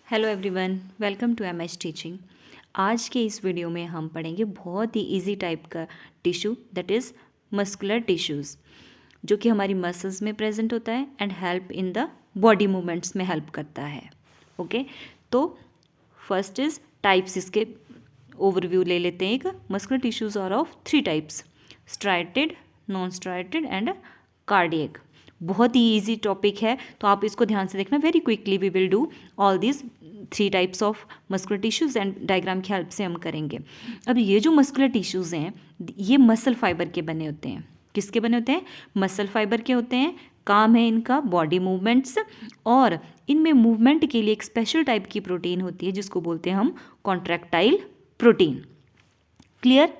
Hello everyone, welcome to M H teaching. आज के इस वीडियो में हम पढ़ेंगे बहुत ही इजी टाइप का tissue that is muscular tissues, जो कि हमारी मसल्स में प्रेजेंट होता है and help in the body movements में हेल्प करता है। ओके, तो फर्स्ट इज़ टाइप्स, इसके ओवरव्यू ले लेते हैं। एक muscular tissues are of 3 types: striated, non striated and cardiac. बहुत ही इजी टॉपिक है, तो आप इसको ध्यान से देखना। Very quickly we will do all this 3 types of muscular tissues and diagram की हेल्प से हम करेंगे। अब ये जो मस्कुलर टिश्यूज़ हैं, ये मसल फाइबर के बने होते हैं। किसके बने होते हैं? मसल फाइबर के होते हैं। काम है इनका बॉडी मूवमेंट्स, और इनमें मूवमेंट के लिए एक स्पेशल टाइप की प्रोटीन होती है जिसको बोलते हैं हम contractile protein. Clear?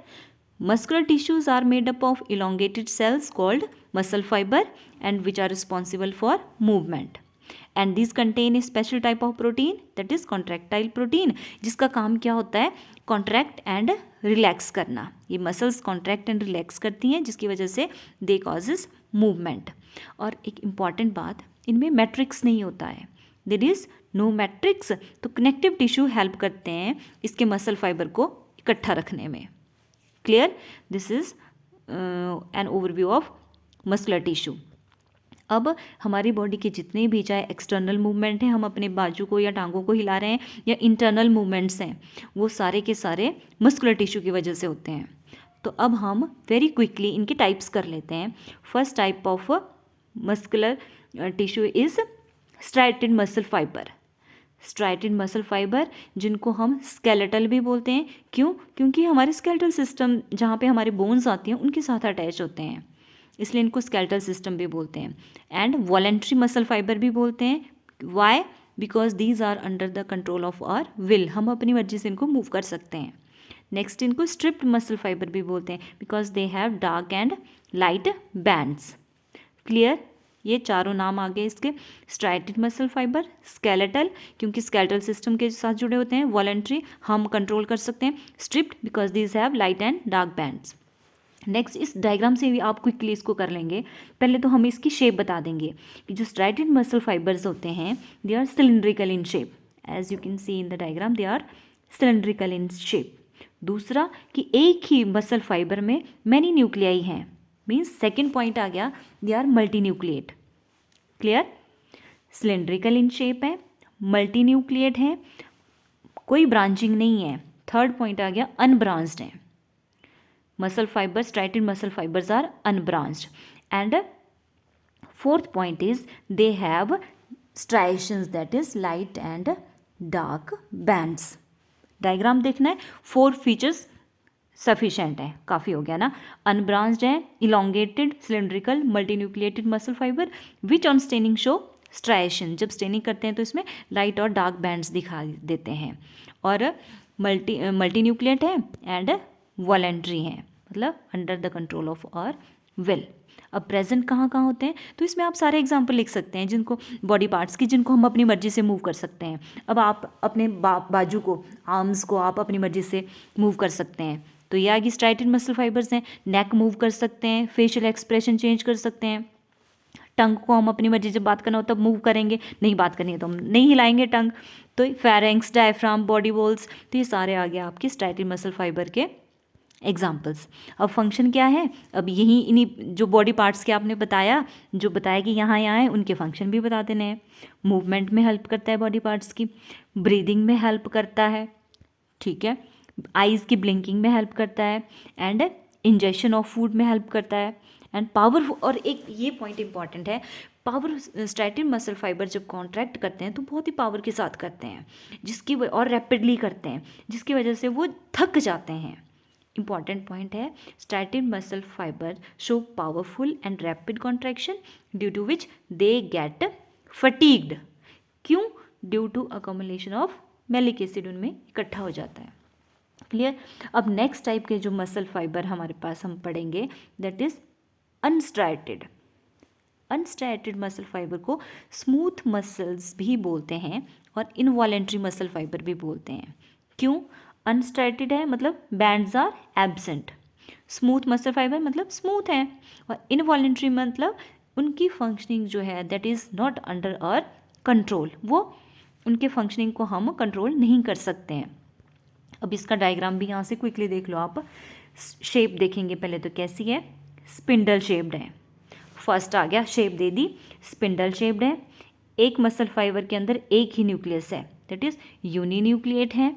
Muscular tissues are made up of elongated cells called muscle fiber and which are responsible for movement. And these contain a special type of protein that is contractile protein, जिसका काम क्या होता है? Contract and relax करना। ये muscles contract and relax करती हैं, जिसकी वजह से दे कॉजेज मूवमेंट। और एक इम्पॉर्टेंट बात, इनमें मैट्रिक्स नहीं होता है। There is no matrix. तो कनेक्टिव टिश्यू हेल्प करते हैं इसके मसल फाइबर को इकट्ठा रखने में। Clear? This is an overview of muscular tissue. अब हमारी बॉडी के जितने भी, चाहे एक्सटर्नल मूवमेंट हैं, हम अपने बाजू को या टांगों को हिला रहे हैं, या इंटरनल मूवमेंट्स हैं, वो सारे के सारे मस्कुलर टिश्यू की वजह से होते हैं। तो अब हम वेरी क्विकली इनके टाइप्स कर लेते हैं। First type of muscular tissue is striated muscle fibre. Striated muscle fibre, जिनको हम स्केलेटल भी बोलते हैं। क्यों? क्योंकि हमारे स्केलेटल सिस्टम, जहाँ पे हमारे बोन्स आती हैं, उनके साथ अटैच होते हैं, इसलिए इनको स्केलेटल सिस्टम भी बोलते हैं। एंड वॉलेंट्री मसल फाइबर भी बोलते हैं। Why? Because these are under the control of our will. हम अपनी मर्जी से इनको मूव कर सकते हैं। नेक्स्ट, इनको स्ट्रिप्ड मसल फाइबर भी बोलते हैं because they have dark and light bands. Clear? ये चारों नाम आ गए इसके। स्ट्राइटेड मसल फाइबर, स्केलेटल क्योंकि स्केलेटल सिस्टम के साथ जुड़े होते हैं, वॉलेंट्री हम कंट्रोल कर सकते हैं, striped because these have light and dark bands. Next, इस डायग्राम से भी आप क्विकली इसको कर लेंगे। पहले तो हम इसकी शेप बता देंगे कि जो स्ट्राइटेड मसल फाइबर्स होते हैं, they are cylindrical in shape. As you can see in the diagram, they are cylindrical in shape. दूसरा कि एक ही मसल फाइबर में मैनी न्यूक्लियाई हैं, मीन्स सेकेंड पॉइंट आ गया, they are multi nucleate. Clear? Cylindrical in shape है, multi nucleate है, कोई ब्रांचिंग नहीं है। थर्ड पॉइंट आ गया, अनब्रांच्ड है। Muscle fibre, striated muscle fibres are unbranched. And fourth point is they have striations that is light and dark bands. Diagram देखना है, 4 फीचर्स सफिशेंट है, काफ़ी हो गया ना। अनब्रांच्ड है, elongated, cylindrical, multinucleated muscle fibre which on staining show striation. जब staining करते हैं तो इसमें लाइट और डार्क बैंड्स दिखा देते हैं। और मल्टीन्यूक्लिएट है एंड वॉलेंट्री है, मतलब under the control of our will. अब प्रेजेंट कहाँ कहाँ होते हैं, तो इसमें आप सारे एग्जाम्पल लिख सकते हैं जिनको बॉडी पार्ट्स की, जिनको हम अपनी मर्जी से मूव कर सकते हैं। अब आप अपने बाजू को, आर्म्स को आप अपनी मर्जी से मूव कर सकते हैं, तो ये आगे स्ट्राइटेड मसल फाइबर्स हैं। नेक मूव कर सकते हैं, फेशियल एक्सप्रेशन चेंज कर सकते हैं। टंग को हम अपनी मर्जी, जब बात करना हो तब मूव करेंगे, नहीं बात करनी है तो हम नहीं हिलाएंगे टंग। तो फेरेंक्स, डायफ्राम, बॉडी वॉल्स, तो ये सारे आ गए आपके स्ट्राइटेड मसल फाइबर के एग्जाम्पल्स। अब फंक्शन क्या है, अब यही इन्हीं जो बॉडी पार्ट्स के आपने बताया, जो बताया कि यहाँ यहाँ है, उनके फंक्शन भी बता देने हैं। मूवमेंट में हेल्प करता है बॉडी पार्ट्स की, ब्रीदिंग में हेल्प करता है, ठीक है, आइज़ की ब्लिंकिंग में हेल्प करता है, एंड इंजेक्शन ऑफ फूड में हेल्प करता है, एंड पावर। और एक ये पॉइंट इंपॉर्टेंट है, पावर। स्ट्राइटेड मसल फाइबर जब कॉन्ट्रैक्ट करते हैं तो बहुत ही पावर के साथ करते हैं, जिसकी और रैपिडली करते हैं, जिसकी वजह से वो थक जाते हैं। इंपॉर्टेंट पॉइंट है, striated muscle fibre show powerful and rapid contraction due to which they get fatigued. क्यों? Due to accumulation of malic acid उनमें इकट्ठा हो जाता है। क्लियर? अब नेक्स्ट टाइप के जो मसल फाइबर हमारे पास हम पढ़ेंगे, that is unstriated. Unstriated muscle fibre को स्मूथ मसल्स भी बोलते हैं और इनवॉलेंट्री मसल फाइबर भी बोलते हैं। क्यों? अनस्ट्राइटेड है मतलब bands are absent, smooth muscle fibre मतलब स्मूथ है, और इनवॉलेंट्री मतलब उनकी फंक्शनिंग जो है that is not under our control, वो उनके फंक्शनिंग को हम कंट्रोल नहीं कर सकते हैं। अब इसका डायग्राम भी यहाँ से क्विकली देख लो आप। शेप देखेंगे पहले तो कैसी है, स्पिंडल शेप्ड है। फर्स्ट आ गया, शेप दे दी, स्पिंडल शेप्ड है। एक मसल फाइबर के अंदर एक ही न्यूक्लियस है, दैट इज यूनिन्यूक्लिएट है,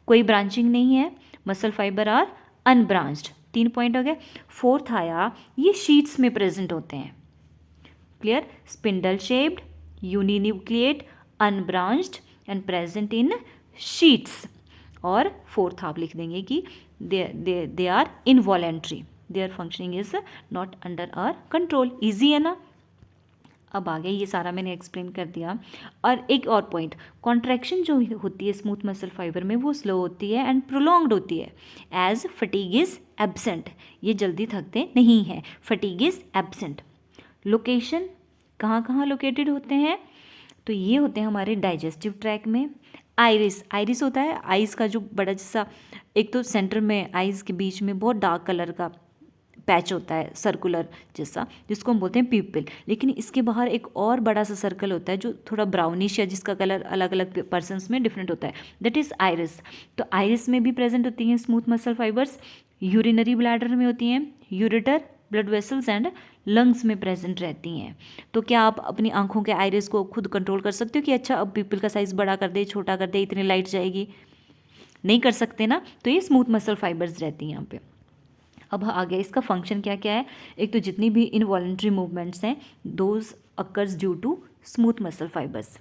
कोई ब्रांचिंग नहीं है, muscle fibre are unbranched. 3 point हो गए। फोर्थ आया, ये शीट्स में प्रेजेंट होते हैं। Clear, spindle shaped, uninucleate, unbranched and present in sheets. और फोर्थ आप लिख देंगे कि they are involuntary, their functioning is not under our control. Easy है ना। अब आगे ये सारा मैंने एक्सप्लेन कर दिया। और एक और पॉइंट, कॉन्ट्रैक्शन जो होती है स्मूथ मसल फाइबर में वो स्लो होती है एंड प्रोलॉन्ग्ड होती है एज फटीग इज एब्सेंट। ये जल्दी थकते नहीं हैं, फटीग इज एब्सेंट। लोकेशन कहाँ कहाँ लोकेटेड होते हैं, तो ये होते हैं हमारे डाइजेस्टिव ट्रैक में। आइरिस होता है आइज़ का जो बड़ा जैसा, एक तो सेंटर में आइज़ के बीच में बहुत डार्क कलर का पैच होता है सर्कुलर जैसा, जिसको हम बोलते हैं प्यूपिल। लेकिन इसके बाहर एक और बड़ा सा सर्कल होता है जो थोड़ा ब्राउनिश है, जिसका कलर अलग अलग पर्सन्स में डिफरेंट होता है, दैट इज़ आइरिस। तो आइरिस में भी प्रेजेंट होती हैं smooth muscle fibres. Urinary bladder में होती हैं, ureter, blood vessels and lungs में प्रेजेंट रहती हैं। तो क्या आप अपनी आंखों के आइरिस को खुद कंट्रोल कर सकते हो कि अच्छा अब प्यूपिल का साइज़ बड़ा कर दे, छोटा कर दे, इतनी लाइट जाएगी? नहीं कर सकते ना। तो ये स्मूथ मसल फाइबर्स रहती हैं यहाँ पे। अब आगे इसका फंक्शन क्या क्या है। एक तो जितनी भी इनवॉलेंट्री मूवमेंट्स हैं those occurs due to smooth muscle fibres.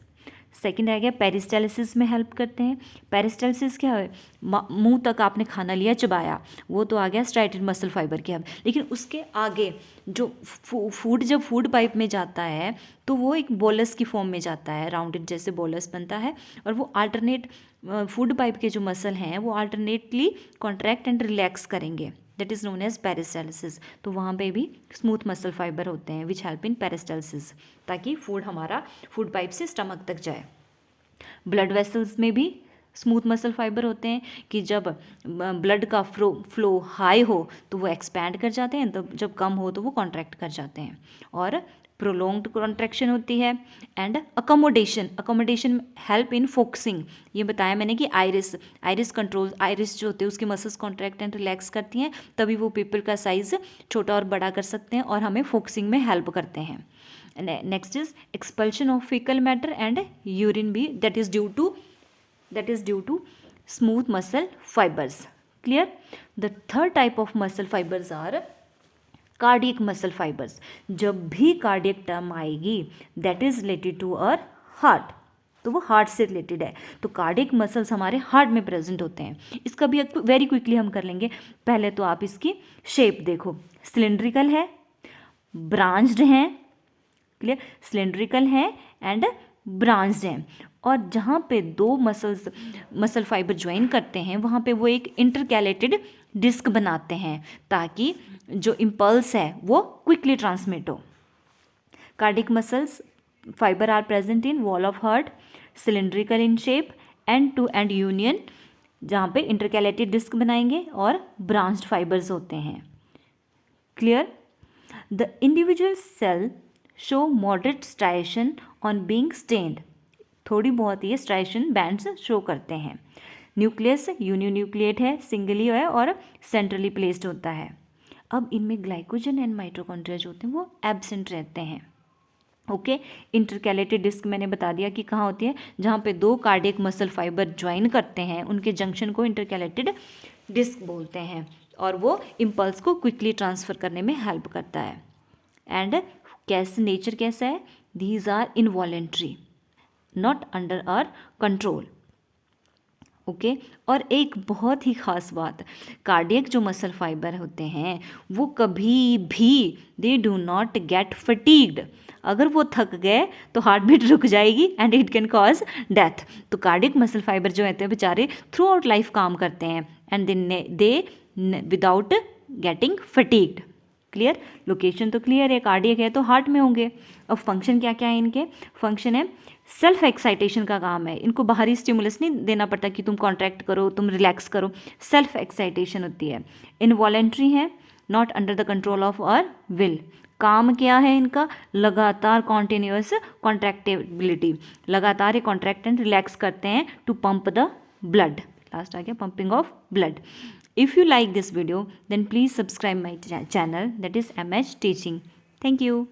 Second आ गया पेरिस्टालिसिस में हेल्प करते हैं। पेरिस्टालिसिस क्या है, मुंह तक आपने खाना लिया, चबाया, वो तो आ गया स्ट्राइटेड मसल फाइबर के हेल्प। लेकिन उसके आगे जो फूड जब फूड पाइप में जाता है तो वो एक बोलस की फॉर्म में जाता है, राउंडेड जैसे बोलस बनता है, और वो अल्टरनेट फूड पाइप के जो मसल हैं वो अल्टरनेटली कॉन्ट्रैक्ट एंड रिलैक्स करेंगे, that is known as peristalsis. तो वहाँ पे भी स्मूथ मसल फाइबर होते हैं विच हेल्प इन पेरिस्टालिसिस, ताकि फूड हमारा फूड पाइप से स्टमक तक जाए। ब्लड वेसल्स में भी स्मूथ मसल फाइबर होते हैं कि जब ब्लड का फ्लो हाई हो तो वो एक्सपैंड कर जाते हैं, तो जब कम हो तो वो कॉन्ट्रैक्ट कर जाते हैं। और प्रोलॉन्ग्ड कॉन्ट्रैक्शन होती है। And accommodation help in focusing. ये बताया मैंने कि आइरिस कंट्रोल, आइरिस जो होते हैं उसकी मसल्स कॉन्ट्रैक्ट एंड रिलैक्स करती हैं, तभी वो पीपल का साइज छोटा और बड़ा कर सकते हैं और हमें फोकसिंग में हेल्प करते हैं। Next is expulsion of faecal matter and urine भी, that is due to smooth muscle fibres. Clear. The third type of muscle fibres are cardiac muscle fibres. जब भी कार्डियक टर्म आएगी that is related to our heart, तो वो heart से related है। तो cardiac muscles हमारे हार्ट में प्रेजेंट होते हैं। इसका भी वेरी क्विकली हम कर लेंगे। पहले तो आप इसकी शेप देखो, सिलेंड्रिकल है, ब्रांच्ड हैं, क्लियर, सिलेंड्रिकल है एंड ब्रांच्ड हैं। और जहाँ पे दो मसल फाइबर ज्वाइन करते हैं वहाँ पे वो एक इंटरकैलेटेड डिस्क बनाते हैं ताकि जो इम्पल्स है वो क्विकली ट्रांसमिट हो। Cardiac muscles fibre are present in wall of heart, cylindrical in shape, end to end union, जहाँ पे इंटरकैलेटेड डिस्क बनाएंगे, और ब्रांच्ड फाइबर्स होते हैं। Clear. The individual cell show moderate striation on being stained. थोड़ी बहुत ये स्ट्राइएशन बैंड्स शो करते हैं। न्यूक्लियस यूनिन्यूक्लिएट है, सिंगली है और सेंट्रली प्लेस्ड होता है। अब इनमें ग्लाइकोजन एंड माइटोकॉन्ड्रिया जो होते हैं वो एब्सेंट रहते हैं। ओके। इंटरकैलेटेड डिस्क मैंने बता दिया कि कहाँ होती है, जहाँ पे दो कार्डियक मसल फाइबर ज्वाइन करते हैं उनके जंक्शन को इंटरकैलेटेड डिस्क बोलते हैं, और वो इम्पल्स को क्विकली ट्रांसफ़र करने में हेल्प करता है। एंड कैसे नेचर कैसा है, these are involuntary, not under our control. Okay. और एक बहुत ही ख़ास बात, कार्डियक जो मसल फाइबर होते हैं वो कभी भी they do not gate fatigued. अगर वो थक गए तो हार्ट बीट रुक जाएगी and it can cause death. तो कार्डियक मसल फाइबर जो होते हैं बेचारे थ्रू आउट लाइफ काम करते हैं and they without getting fatigued. Clear. Location तो क्लियर है, कार्डियक है तो हार्ट में होंगे। अब फंक्शन क्या क्या है इनके, फंक्शन है सेल्फ एक्साइटेशन का काम है। इनको बाहरी स्टिमुलस नहीं देना पड़ता कि तुम कॉन्ट्रैक्ट करो, तुम रिलैक्स करो, सेल्फ एक्साइटेशन होती है। इनवॉलेंट्री है, not under the control of our will, काम क्या है इनका, लगातार कॉन्टिन्यूअस कॉन्ट्रैक्टिबिलिटी, लगातार ये कॉन्ट्रैक्ट एंड रिलैक्स करते हैं to pump the blood. Last आ गया pumping of blood. If you like this video then please subscribe my channel that is MH teaching. Thank you.